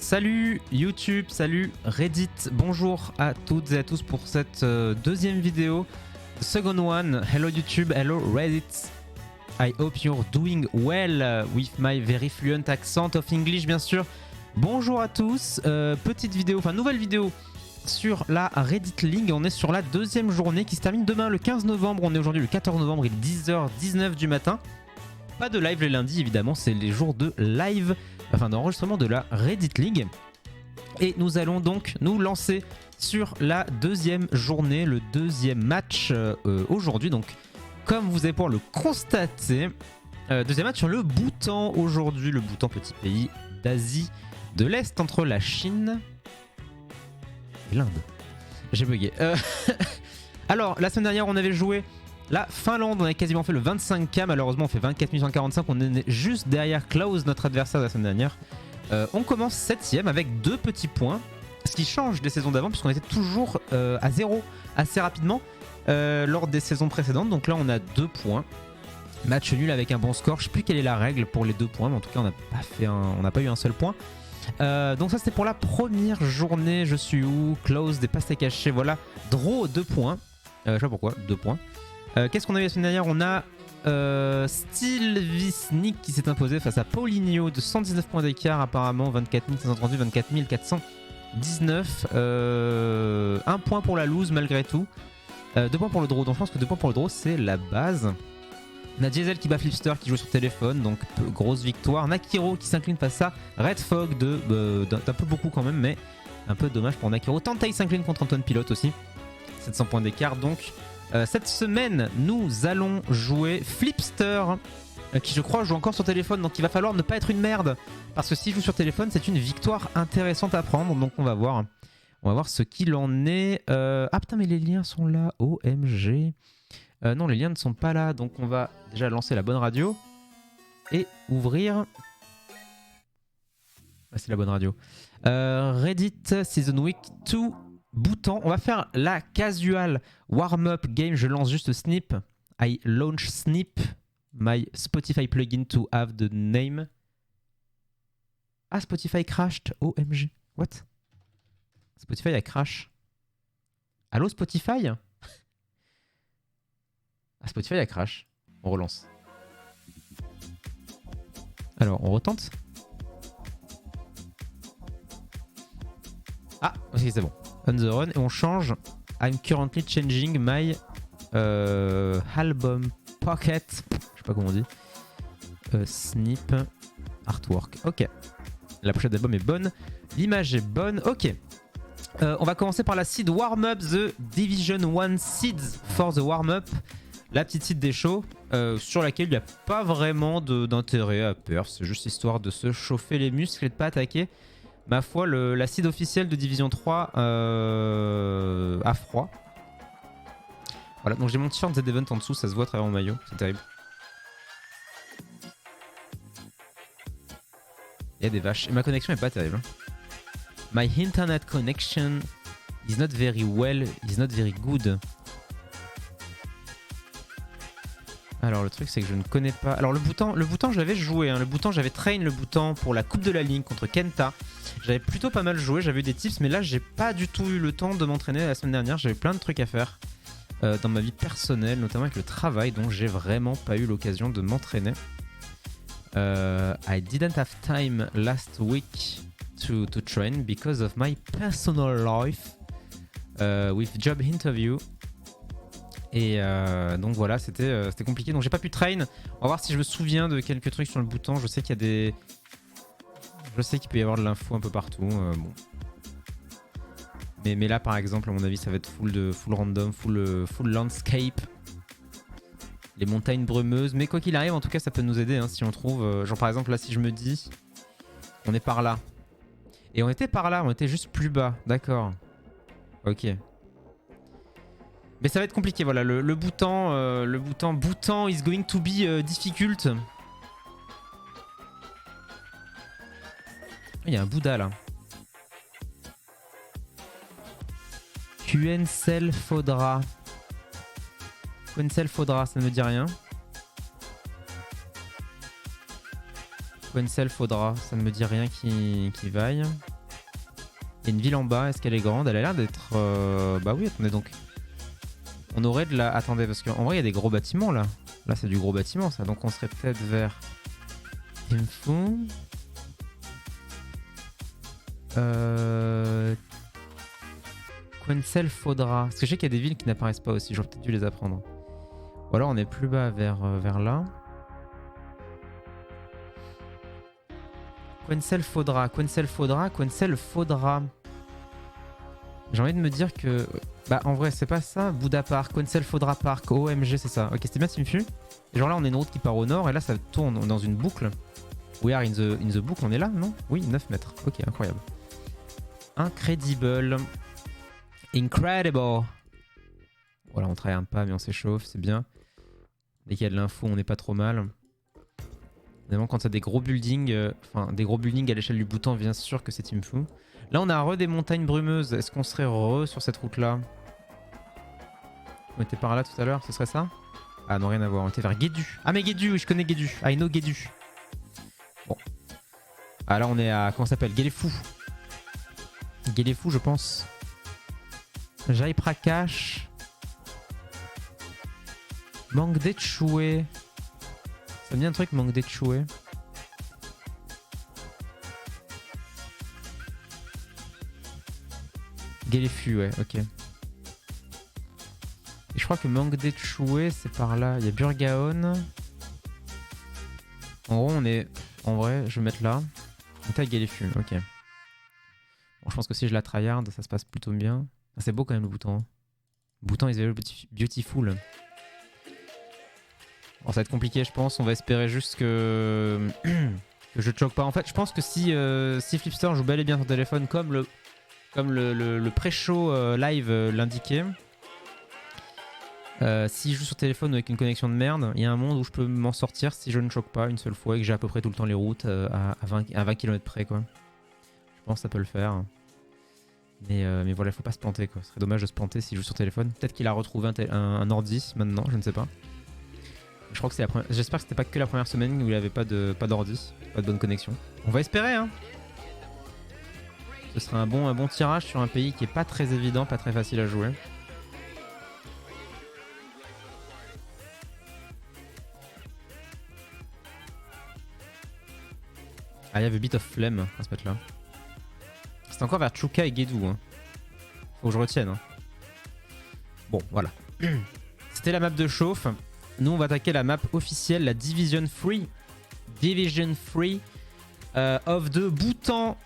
Salut YouTube, salut Reddit, bonjour à toutes et à tous pour cette deuxième vidéo. The second one, hello YouTube, hello Reddit. I hope you're doing well with my very fluent accent of English bien sûr. Bonjour à tous, petite vidéo, enfin nouvelle vidéo sur la Reddit League. On est sur la deuxième journée qui se termine demain le 15 novembre. On est aujourd'hui le 14 novembre, il est 10h19 du matin. Pas de live les lundis évidemment, c'est les jours de live, enfin d'enregistrement de la Reddit League. Et nous allons donc nous lancer sur la deuxième journée, le deuxième match aujourd'hui. Donc comme vous allez pouvoir le constater, deuxième match sur le Bhoutan aujourd'hui. Le Bhoutan, petit pays d'Asie de l'Est entre la Chine et l'Inde. J'ai bugué. Alors la semaine dernière on avait joué la Finlande, on a quasiment fait le 25k, malheureusement on fait 24 145, on est juste derrière Klaus, notre adversaire de la semaine dernière. On commence 7ème avec 2 petits points, ce qui change des saisons d'avant puisqu'on était toujours à 0 assez rapidement lors des saisons précédentes. Donc là on a 2 points, match nul avec un bon score, je sais plus quelle est la règle pour les 2 points, mais en tout cas on n'a pas eu un seul point. Donc ça c'était pour la première journée. Je suis où? Close, des pastés cachés, voilà. Draw 2 points, je sais pas pourquoi, 2 points. Qu'est-ce qu'on a eu la semaine dernière? On a Stilvisnik qui s'est imposé face à Paulinho de 119 points d'écart apparemment, 24 538, 24 419. 1 point pour la lose malgré tout. 2 points pour le draw, donc je pense que 2 points pour le draw c'est la base. On a Diesel qui bat Flipster qui joue sur téléphone, donc grosse victoire. Nakiro qui s'incline face à Red Fog d'un peu beaucoup quand même, mais un peu dommage pour Nakiro. Tantei s'incline contre Antoine Pilote aussi, 700 points d'écart donc. Cette semaine, nous allons jouer Flipster, qui je crois joue encore sur téléphone, donc il va falloir ne pas être une merde. Parce que s'il joue sur téléphone, c'est une victoire intéressante à prendre, donc on va voir. On va voir ce qu'il en est. Ah putain, mais les liens sont là, OMG. Non, les liens ne sont pas là, donc on va déjà lancer la bonne radio et ouvrir. Ah, c'est la bonne radio. Reddit Season Week 2. Bhoutan, on va faire la casual warm-up game. Je lance juste Snip. I launch Snip, my Spotify plugin to have the name. Ah, Spotify crashed. OMG. What? Spotify a crash. Allô, Spotify? Ah, Spotify a crash. On relance. Alors, on retente. Ah, ok, c'est bon. On the run et on change. I'm currently changing my album pocket. Je sais pas comment on dit. Snip artwork. Ok. La pochette d'album est bonne. L'image est bonne. Ok. On va commencer par la seed warm-up. The Division 1 seeds for the warm-up. La petite seed des shows sur laquelle il n'y a pas vraiment d'intérêt à perf. C'est juste histoire de se chauffer les muscles et de pas attaquer. Ma foi, la seed officielle de Division 3 a froid. Voilà, donc j'ai mon t-shirt Z-Event en dessous, ça se voit à travers mon maillot, c'est terrible. Il y a des vaches, et ma connexion est pas terrible. My internet connection is not very well, is not very good. Alors le truc c'est que je ne connais pas... Alors le Bhoutan je l'avais joué, hein. Le Bhoutan j'avais train le Bhoutan pour la Coupe de la Ligue contre Kenta. J'avais plutôt pas mal joué, j'avais eu des tips, mais là j'ai pas du tout eu le temps de m'entraîner la semaine dernière. J'avais plein de trucs à faire dans ma vie personnelle, notamment avec le travail, donc j'ai vraiment pas eu l'occasion de m'entraîner. I didn't have time last week to train because of my personal life with job interview. Et donc voilà, c'était compliqué, donc j'ai pas pu train. On va voir si je me souviens de quelques trucs sur le Bhoutan. Je sais qu'il y a des... Je sais qu'il peut y avoir de l'info un peu partout. Bon. Mais là par exemple, à mon avis, ça va être full random, full landscape. Les montagnes brumeuses. Mais quoi qu'il arrive, en tout cas, ça peut nous aider hein, si on trouve... genre par exemple, là, si je me dis... On est par là. Et on était par là, on était juste plus bas. D'accord. Ok. Mais ça va être compliqué, voilà, le Bhoutan is going to be difficult. Il y a un Bouddha là. Quencel Faudra. Quencel Faudra, ça ne me dit rien. Quencel Faudra, ça ne me dit rien qui vaille. Il y a une ville en bas, est-ce qu'elle est grande? Elle a l'air d'être... Bah oui, attendez donc. On aurait de la... Attendez, parce qu'en vrai il y a des gros bâtiments là. Là c'est du gros bâtiment ça, donc on serait peut-être vers... Thimphu. Queensel Fodra. Parce que je sais qu'il y a des villes qui n'apparaissent pas aussi, j'aurais peut-être dû les apprendre. Ou alors on est plus bas vers là. Queensel Fodra, Queensel Fodra, Queensel Fodra. J'ai envie de me dire que... Bah en vrai c'est pas ça, Buddha Park, Queensel Fodra Park, OMG c'est ça. Ok, c'était bien Timfu. Et genre là on a une route qui part au nord et là ça tourne dans une boucle. We are in the boucle, on est là, non? Oui, 9 mètres. Ok, incroyable. Incredible. Incredible. Voilà, on travaille un pas mais on s'échauffe, c'est bien. Dès qu'il y a de l'info, on n'est pas trop mal. Évidemment, quand il y a des gros buildings, enfin des gros buildings à l'échelle du Bhoutan, bien sûr que c'est Thimphu. Là, on a re des montagnes brumeuses. Est-ce qu'on serait re sur cette route-là? On était par là tout à l'heure, ce serait ça? Ah non, rien à voir. On était vers Guédu. Ah mais Guédu, oui, je connais Guédu. I know Guédu. Bon. Ah là, on est à... Comment ça s'appelle? Guéléfou. Guéléfou, je pense. Jai Prakash. Manque d'Etchoué. Ça me dit un truc, manque d'Etchoué. Guéléfu, ouais, ok. Et je crois que manque d'Etchoué, c'est par là. Il y a Burgaon. En gros, on est... En vrai, je vais mettre là. On est à Guéléfu, ok. Bon, je pense que si je la tryhard, ça se passe plutôt bien. Ah, c'est beau quand même le Bhoutan. Le Bhoutan is very beautiful. Bon, ça va être compliqué, je pense. On va espérer juste que, que je choque pas. En fait, je pense que si Flipster joue bel et bien son téléphone comme le pré-show live l'indiquait, s'il joue sur téléphone avec une connexion de merde, il y a un monde où je peux m'en sortir si je ne choque pas une seule fois et que j'ai à peu près tout le temps les routes à 20 km près, quoi. Je pense que ça peut le faire. Mais voilà, il faut pas se planter, quoi. Ce serait dommage de se planter s'il joue sur téléphone. Peut-être qu'il a retrouvé un ordi maintenant, je ne sais pas. Je crois que c'est la première... J'espère que c'était pas que la première semaine où il avait pas d'ordi, pas de bonne connexion. On va espérer, hein. Ce serait un bon tirage sur un pays qui est pas très évident, pas très facile à jouer. Ah, il y avait Bit of Flemme à se mettre là. C'est encore vers Chuka et Guédou, hein. Faut que je retienne, hein. Bon, voilà. C'était la map de chauffe. Nous, on va attaquer la map officielle, la Division 3. Division 3 of the Bhoutan.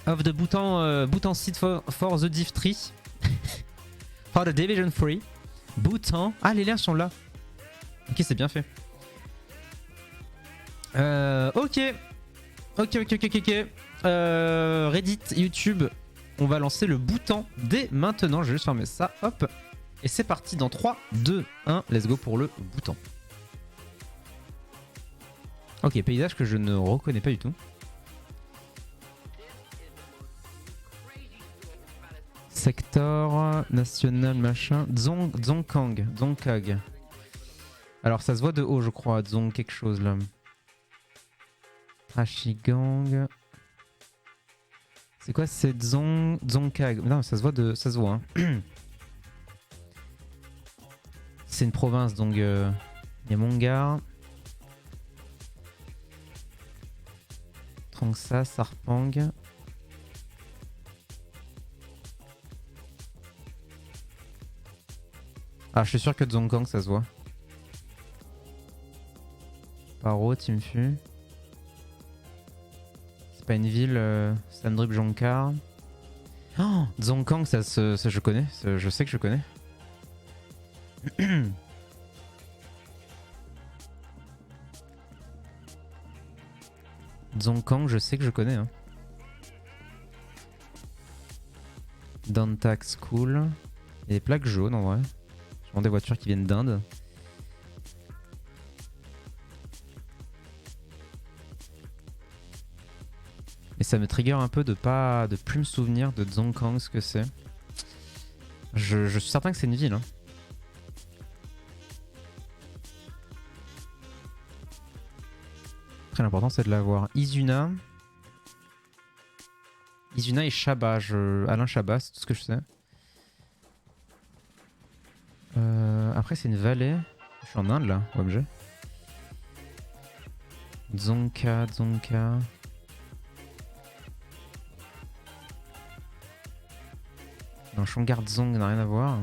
Of the Bhoutan seed for the Div 3. For the Division 3. Bhoutan. Ah, les liens sont là. Ok, c'est bien fait. Ok. Reddit, YouTube. On va lancer le Bhoutan dès maintenant. Je vais juste fermer ça. Hop. Et c'est parti dans 3, 2, 1. Let's go pour le Bhoutan. Ok, paysage que je ne reconnais pas du tout. Secteur, national, machin. Dzongkang. Alors ça se voit de haut, je crois. Dzong quelque chose là. Trashigang. C'est quoi? C'est Dzongkag. Non, ça se voit de... Ça se voit, hein. C'est une province, donc il y a Mongar. Trongsa, Sarpang. Ah, je suis sûr que Dzongkang, ça se voit. Paro, Thimphu. C'est pas une ville, Samdrup Jonkar. Oh, Dzongkang, ça je connais. Je sais que je connais. Dzongkang, je sais que je connais. Hein. Dantax, cool. Il y a des plaques jaunes en vrai. Je prends des voitures qui viennent d'Inde. Mais ça me trigger un peu de plus me souvenir de Dzongkang, ce que c'est. Je suis certain que c'est une ville. Hein. Après, l'important c'est de l'avoir. Izuna. Izuna et Shaba. Alain Shaba, c'est tout ce que je sais. Après, c'est une vallée. Je suis en Inde là, OMG. Dzonka. Non, Shongardzong n'a rien à voir.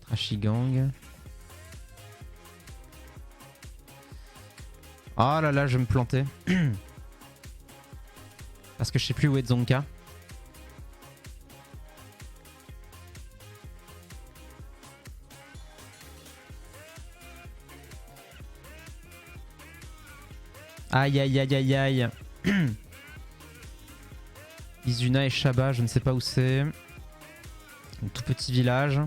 Trashigang. Oh là là, je vais me planter. Parce que je sais plus où est Dzonka. Aïe aïe aïe aïe aïe. Izuna et Shaba, je ne sais pas où c'est. Un tout petit village.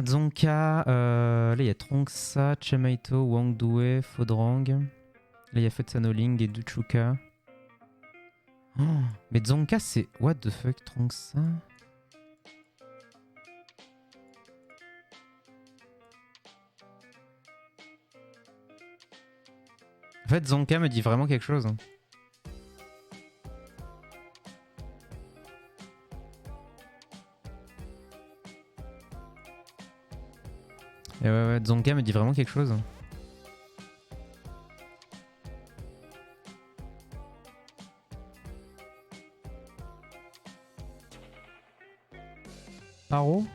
Dzonka, là il y a Trongsa, Chemaito, Wangdue, Phodrang. Là il y a Fetsanoling et Duchuka. Oh, mais Dzonka c'est... What the fuck, Trongsa? En fait, Dzonka me dit vraiment quelque chose. Et ouais, Dzonka me dit vraiment quelque chose. Paro?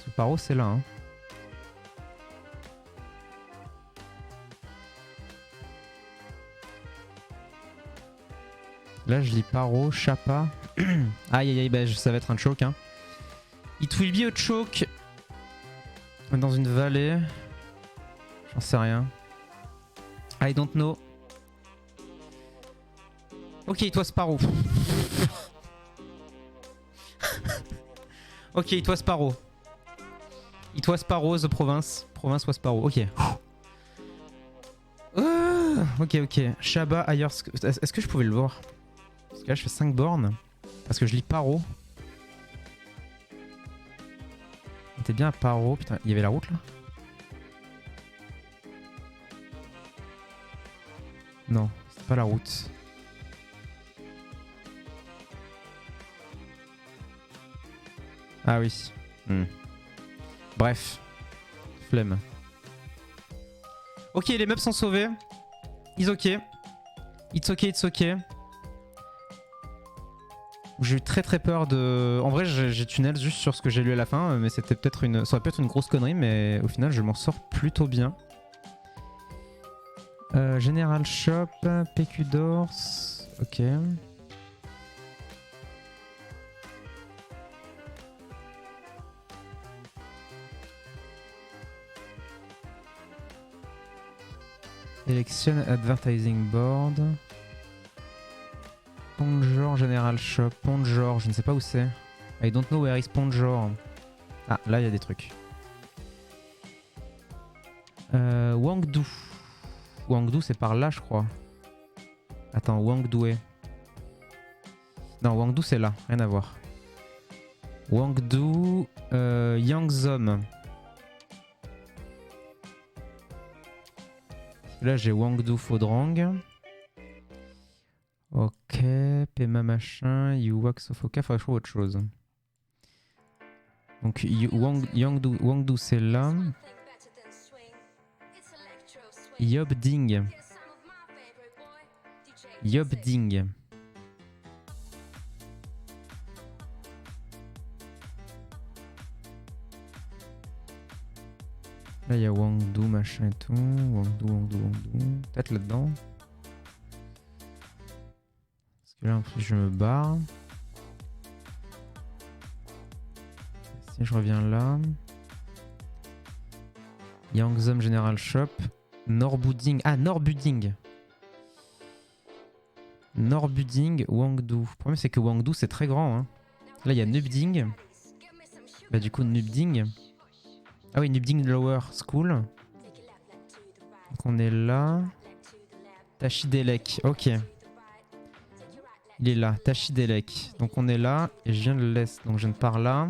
Ce Paro c'est là, hein. Là je lis Paro, Chapa. Aïe aïe aïe, bah, ça va être un choke, hein. It will be a choke. Dans une vallée. J'en sais rien. I don't know. Ok, it was Paro. Ok, it was Paro. It was Paro, the province. Province was Paro. Ok. Ok. Shaba, ailleurs. Est-ce que je pouvais le voir? Parce que là, je fais 5 bornes. Parce que je lis Paro. On était bien à Paro. Putain, il y avait la route là? Non, c'était pas la route. Ah oui. Bref. Flemme. Ok, les meubles sont sauvés. It's ok. It's ok. J'ai eu très peur de... En vrai, j'ai tunnel juste sur ce que j'ai lu à la fin, mais c'était peut-être une... Ça aurait pu être une grosse connerie, mais au final, je m'en sors plutôt bien. General Shop, PQ Doors... Ok. Election Advertising Board. Ponjor General Shop. Ponjor, je ne sais pas où c'est. I don't know where is Ponjor. Ah, là il y a des trucs. Wangdu. Wangdu c'est par là je crois. Attends, Wangdue. Non, Wangdu c'est là, rien à voir. Wangdu, Yangzom. Là j'ai Wangdu Phodrang. Ok, Pema machin, Yuwak Sofoka, faudrait que je trouve autre chose. Donc Wangdu c'est là. Yobding. Yobding. Là il y a Wangdu machin et tout. Wangdu. Peut-être là-dedans. Parce que là en plus je me barre. Si je reviens là. Yangzom General Shop. Norbuding. Ah, Norbuding. Wangdu. Le problème c'est que Wangdu c'est très grand. Hein. Là il y a Nubding. Bah du coup Nubding. Ah oui, Nubding Lower School. Donc on est là. Tashidelek. Ok. Il est là. Tashidelek. Donc on est là. Et je viens de l'est. Donc je viens de par là.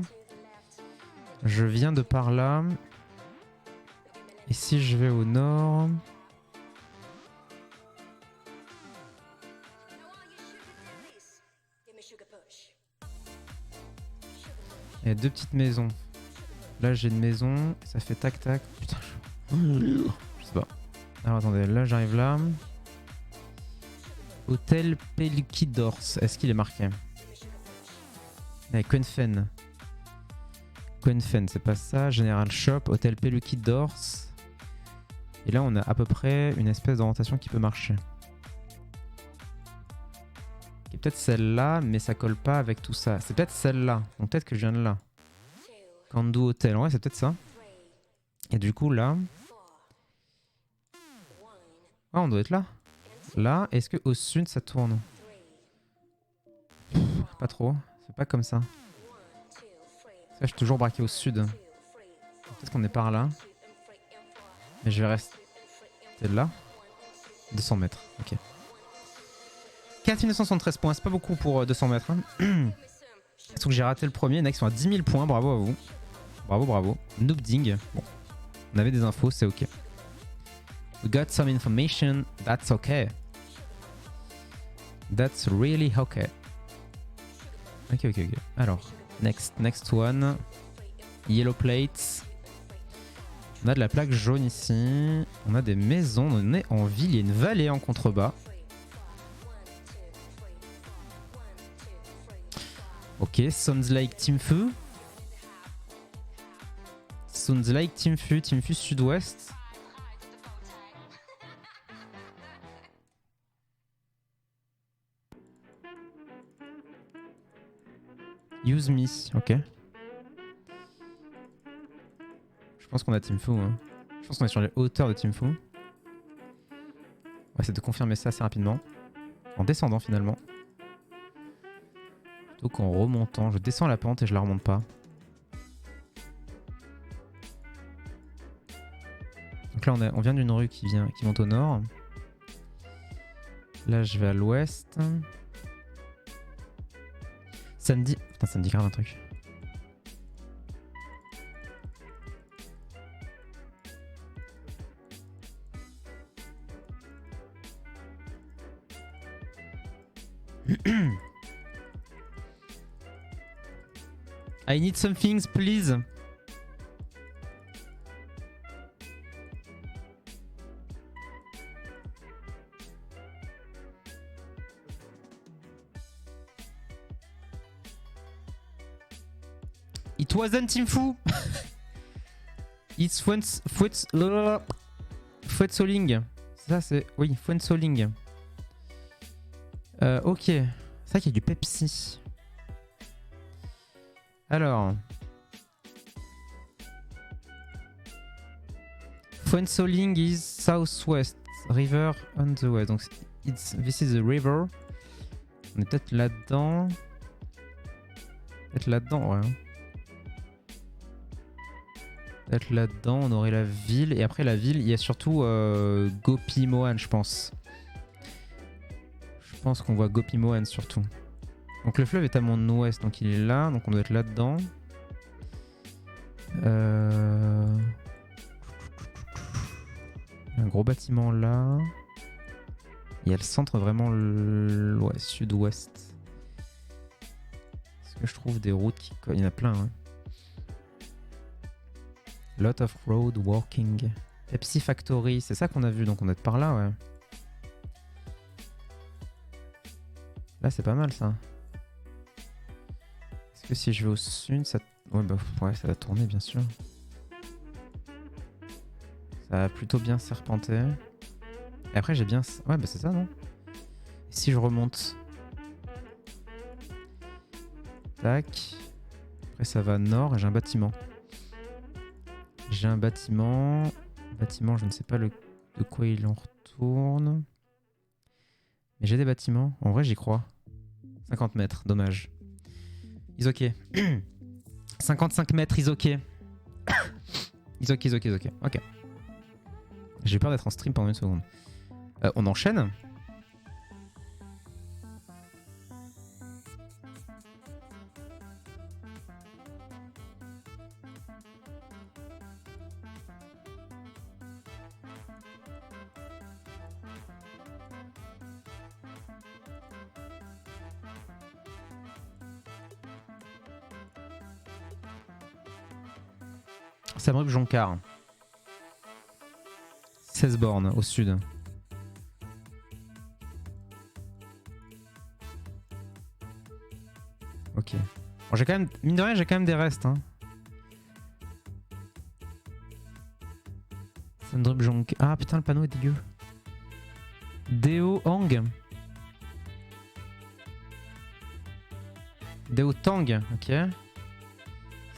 Je viens de par là. Et si je vais au nord... Il y a deux petites maisons. Là j'ai une maison, ça fait tac tac. Putain, je sais pas. Alors attendez, là j'arrive là. Hôtel Pelukidors, est-ce qu'il est marqué? Quenfen. Quenfen, c'est pas ça. General Shop, Hôtel Pelukidors. Et là on a à peu près une espèce d'orientation qui peut marcher. Qui est peut-être celle-là, mais ça colle pas avec tout ça. C'est peut-être celle-là, donc peut-être que je viens de là. Kandu Hotel, ouais c'est peut-être ça. Et du coup là... Ah on doit être là. Là, est-ce que au sud ça tourne? Pas trop, c'est pas comme ça. Ça je suis toujours braqué au sud. Peut-être qu'on est par là. Mais je vais rester là. 200 mètres, ok. 4973 points, c'est pas beaucoup pour 200 mètres. Hein. Sauf que j'ai raté le premier, il y en a qui sont à 10 000 points, bravo à vous. Bravo, bravo. Noobding. Bon, on avait des infos, c'est ok. We got some information, that's okay. That's really okay. Ok, ok, ok. Alors, next one. Yellow plates. On a de la plaque jaune ici. On a des maisons, on est en ville, il y a une vallée en contrebas. Ok, sounds like Timfu. Sounds like Timfu, Timfu sud-ouest. Use me, ok. Je pense qu'on a Timfu. Hein. Je pense qu'on est sur les hauteurs de Timfu. On va essayer de confirmer ça assez rapidement. En descendant finalement. Plutôt qu'en remontant. Je descends la pente et je la remonte pas. Donc là on vient d'une rue qui monte au nord. Là je vais à l'ouest. Ça me dit... Putain ça me dit grave un truc. I need some things, please. It wasn't Timfu. It's Fuetsoling. Ça c'est... Oui, Fuetsoling. Ok. C'est vrai qu'il y a du Pepsi. Alors. Fuensoling is southwest. River on the west. Donc, this is the river. On est peut-être là-dedans. Peut-être là-dedans, ouais. Peut-être là-dedans, on aurait la ville. Et après la ville, il y a surtout Gopi Mohan, je pense. Je pense qu'on voit Gopi Mohan surtout. Donc le fleuve est à mon ouest, donc il est là, donc on doit être là-dedans. Un gros bâtiment là. Il y a le centre vraiment sud-ouest. Est-ce que je trouve des routes qui... Il y en a plein, hein. Lot of road walking. Pepsi Factory, c'est ça qu'on a vu, donc on doit être par là, ouais. Là c'est pas mal ça. Est-ce que si je vais au sud, ça... Ouais, bah, ouais, ça va tourner bien sûr. Ça va plutôt bien serpenter. Et après j'ai bien... Ouais bah c'est ça non? Et si je remonte... Tac. Après ça va nord et j'ai un bâtiment. J'ai un bâtiment... Bâtiment, je ne sais pas de quoi il en retourne. Mais j'ai des bâtiments. En vrai j'y crois. 50 mètres, dommage. Is ok. 55 mètres, is ok. Is ok, is ok, is ok. Ok. J'ai peur d'être en stream pendant une seconde. On enchaîne. Samrup Jonkar. 16 bornes au sud. Ok. Bon, j'ai quand même, mine de rien, j'ai quand même des restes. Hein. Samrup Jonkar. Ah putain, le panneau est dégueu. Deo Hang. Deo Tang, ok.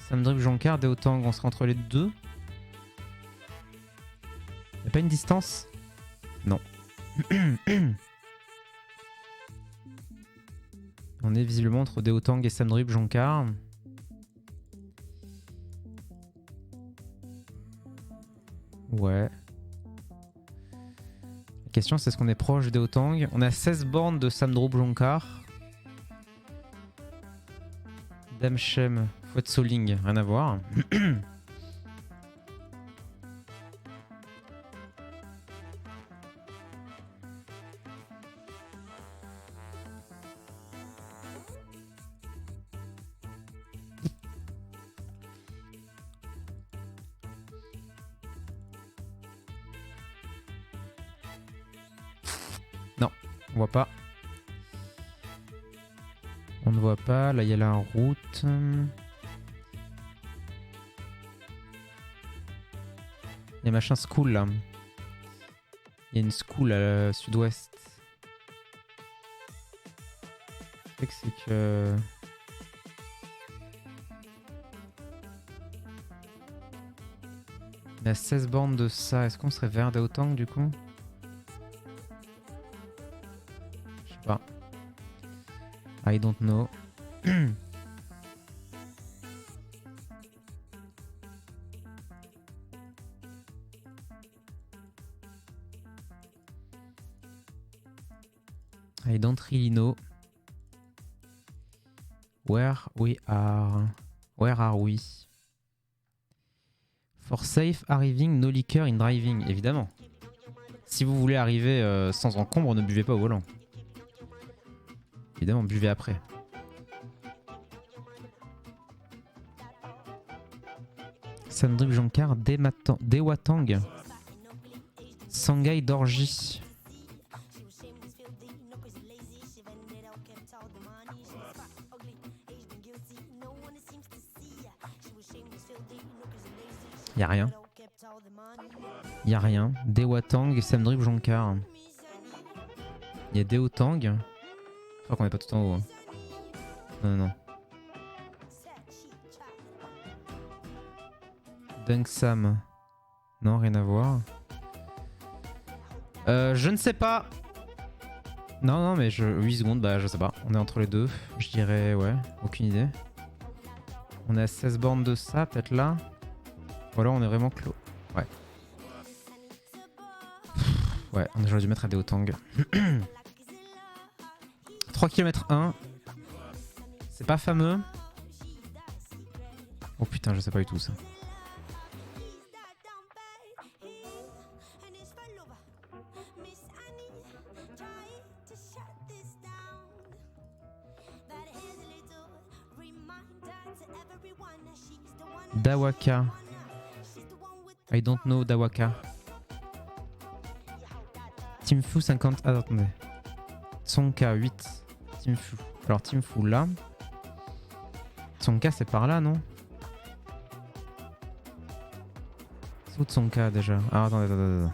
Samrup Jonkar, Deo Tang, on sera entre les deux. Y'a pas une distance? Non. On est visiblement entre Deo Tang et Samrup Jonkar. Ouais. La question c'est est-ce qu'on est proche de Deo Tang? On a 16 bornes de Samrup Jonkar. Damshem, Fouet Soling, rien à voir. Non, on voit pas. On ne voit pas. Là, il y a la route. Il y a machin school là. Il y a une school à sud-ouest. C'est que... Il y a 16 bornes de ça. Est-ce qu'on serait vers Deo Tang du coup? Je sais pas. I don't know. I don't really know. Where we are. Where are we? For safe arriving, no liquor in driving. Évidemment. Si vous voulez arriver sans encombre, ne buvez pas au volant. Évidemment, buvez après. Samrup Jonkar, Dewatang, Sangay Dorji. Y'a rien. Y'a rien. Dewatang, Samrup Jonkar. Y'a Deo Tang. Je crois qu'on est pas tout en haut. Hein. Non, non, non. Dunksam. Non, rien à voir. Je ne sais pas. Non, non, mais 8 secondes, bah je sais pas. On est entre les deux. Je dirais, ouais, aucune idée. On est à 16 bornes de ça, peut-être là. Ou alors on est vraiment clos. Ouais. Ouais, on aurait dû mettre à Deo Tang. 3 km 1. C'est pas fameux. Oh putain, je sais pas du tout ça. Dawaka. I don't know Dawaka. Teamfu 50. Ah, attendez. Tsonka 8. Teamfu. Alors Teamfu là. Tsonka c'est par là, non? C'est où Tsonka déjà? Ah, attendez, attendez.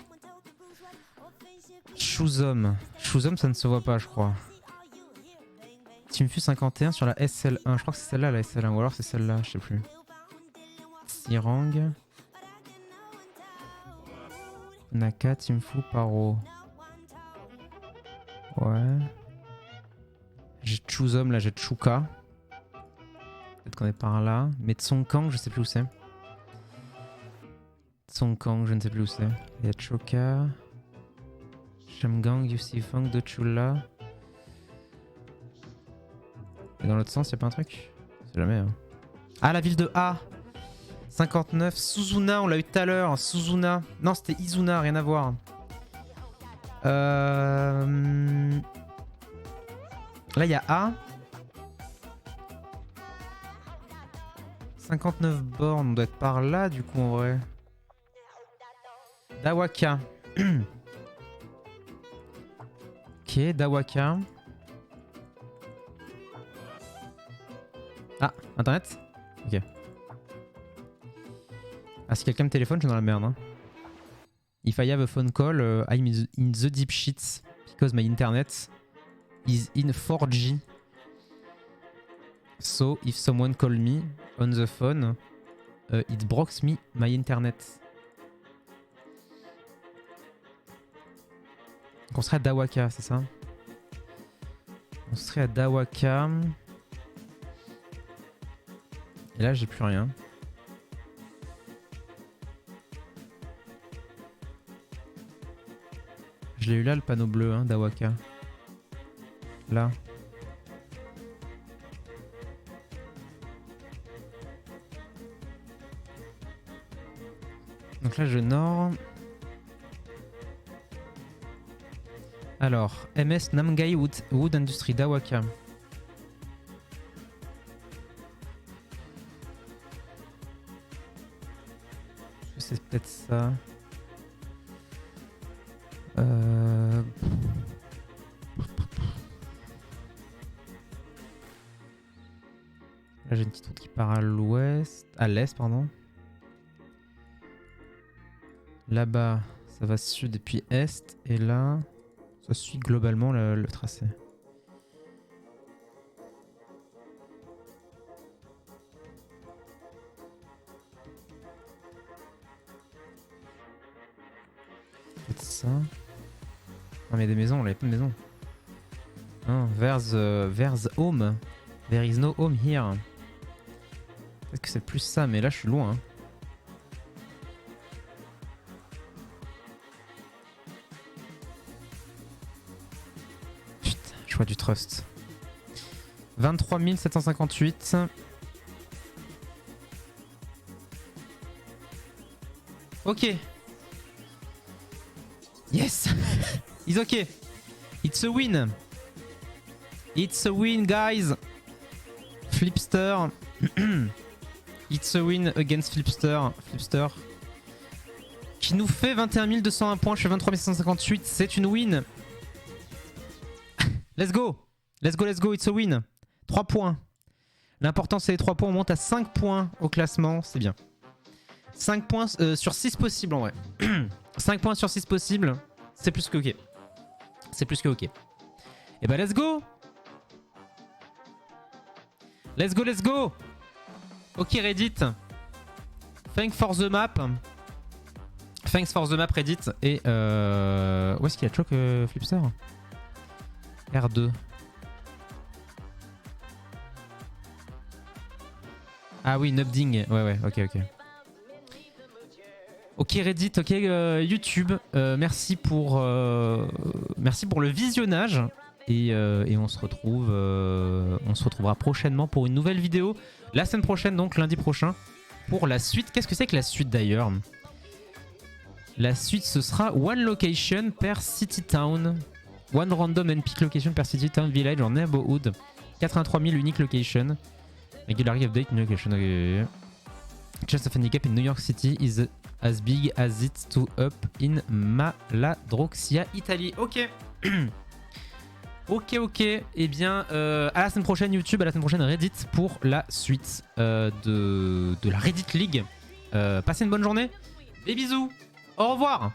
Shuzom. Shuzom ça ne se voit pas, je crois. Teamfu 51 sur la SL1. Je crois que c'est celle-là la SL1. Ou alors c'est celle-là, je sais plus. Sirang. Naka, Teamfu, Paro. Ouais. J'ai Chuzom, là j'ai Chuka. Peut-être qu'on est par là. Mais Tsongkang, je sais plus où c'est. Tsongkang, je ne sais plus où c'est. Il y a Choka. Shamgang, Yusifang, Dochula. Et dans l'autre sens, il y a pas un truc? C'est jamais. Hein. Ah, la ville de A 59. Suzuna, on l'a eu tout à l'heure. Suzuna. Non, c'était Izuna, rien à voir. Là, il y a A. 59 bornes, on doit être par là du coup en vrai. Dawaka. Ok, Dawaka. Ah, internet? Ok. Ah, si quelqu'un me téléphone, je suis dans la merde. Hein. If I have a phone call, I'm in the deep shit because my internet is in 4G. So if someone call me on the phone, it blocks me my internet. Donc on serait à Dawaka, c'est ça? On serait à Dawaka. Et là, j'ai plus rien. Je l'ai eu là, le panneau bleu, hein, Dawaka. Là. Donc là, je nord. Alors, MS Namgai Wood Industry, Dawaka. C'est peut-être ça. Là, j'ai une petite route qui part à l'ouest, à l'est, pardon. Là-bas, ça va sud et puis est. Et là, ça suit globalement le tracé. Peut-être ça. Non, mais il y a des maisons, là, il y a pas de maisons. Non, there's home. There is no home here. Peut-être que c'est plus ça, mais là, je suis loin. Hein. Choix du trust. 23 758. Ok. Yes. It's okay. It's a win. It's a win, guys. Flipster. It's a win against Flipster. Flipster. Qui nous fait 21 201 points. Je fais 23 758. C'est une win. Let's go. Let's go, let's go. It's a win. 3 points. L'important, c'est les 3 points. On monte à 5 points au classement. C'est bien. 5 points sur 6 possibles en vrai. 5 points sur 6 possibles. C'est plus que ok. C'est plus que ok. Et bah, let's go. Let's go, let's go. Ok, Reddit. Thanks for the map. Thanks for the map, Reddit. Et où est-ce qu'il y a choc Flipster? R2. Ah oui, Nubding. Ouais, ok, ok. Ok, Reddit, ok, YouTube. Merci pour le visionnage. Et on se retrouvera prochainement pour une nouvelle vidéo. La semaine prochaine, donc lundi prochain, pour la suite. Qu'est-ce que c'est que la suite d'ailleurs? La suite, ce sera one location per city town. One random and peak location per city town village or neighborhood. 83 000 unique location. Regularly update new location. Okay. Chance of handicap in New York City is as big as it to up in Maladroxia, Italie. Ok. Ok. Eh bien, à la semaine prochaine YouTube, à la semaine prochaine Reddit pour la suite de la Reddit League. Passez une bonne journée. Des bisous. Au revoir.